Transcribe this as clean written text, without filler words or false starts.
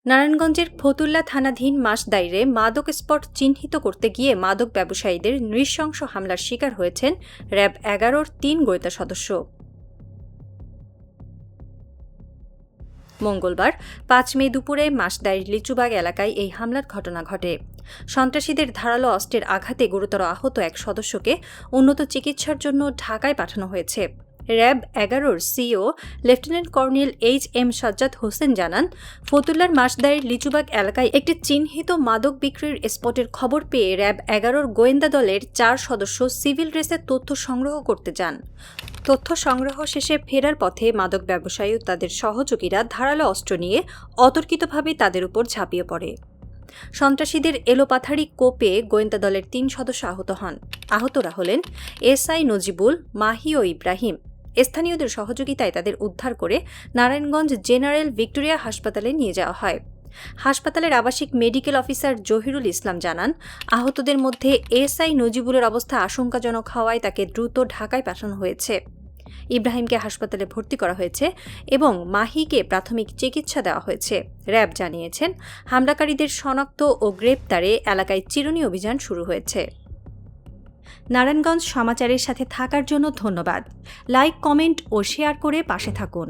নারায়ণগঞ্জের ফতুল্লা থানাধীন মাসদাইরে মাদক স্পট চিহ্নিত করতে গিয়ে মাদক ব্যবসায়ীদের নৃশংস হামলার শিকার হয়েছেন র্যাব ১১-র ৩ গোয়েন্দা সদস্য। মঙ্গলবার ৫ মে দুপুরে মাসদাইর লিচুবাগ এলাকায় এই হামলার ঘটনা ঘটে। সন্ত্রাসীদের ধারালো অস্ত্রের আঘাতে গুরুতর আহত এক সদস্যকে উন্নত চিকিৎসার জন্য ঢাকায় পাঠানো হয়েছে। র্যাব ১১-র CO lieutenant colonel H M. Sajjad Hossain জানান, ফতুল্লার মাসদাইর লিচুবাগ এলাকায় একটি চিহ্নিত মাদক বিক্রির স্পটের খবর পেয়ে র্যাব ১১-র গোয়েন্দা দলের ৪ সদস্য সিভিল ড্রেসের তথ্য সংগ্রহ করতে যান। তথ্য সংগ্রহ শেষে ফেরার পথে মাদক ব্যবসায়ী ও তাদের সহযোগীরা ধারালো অস্ত্র নিয়ে অতর্কিতভাবে তাদের উপর ঝাঁপিয়ে পড়ে। সন্ত্রাসীদের এলোপাথারি কোপে গোয়েন্দা দলের ৩ সদস্য আহত হন। আহতরা হলেন এসআই নজিবুল, মাহি ও ইব্রাহিম। স্থানীয়দের সহযোগিতায় তাদের উদ্ধার করে নারায়ণগঞ্জ জেনারেল ভিক্টোরিয়া হাসপাতালে নিয়ে যাওয়া হয়। হাসপাতালের আবাসিক মেডিকেল অফিসার জহিরুল ইসলাম জানান, আহতদের মধ্যে এসআই নজিবুলের অবস্থা আশঙ্কাজনক হওয়ায় তাকে দ্রুত ঢাকায় পাঠানো হয়েছে। ইব্রাহিমকে হাসপাতালে ভর্তি করা হয়েছে এবং মাহিকে প্রাথমিক চিকিৎসা দেওয়া হয়েছে। র্যাব জানিয়েছেন, হামলাকারীদের শনাক্ত ও গ্রেপ্তারে এলাকায় চিরুনি অভিযান শুরু হয়েছে। নারায়ণগঞ্জ সমাচারের সাথে থাকার জন্য ধন্যবাদ। লাইক, কমেন্ট ও শেয়ার করে পাশে থাকুন।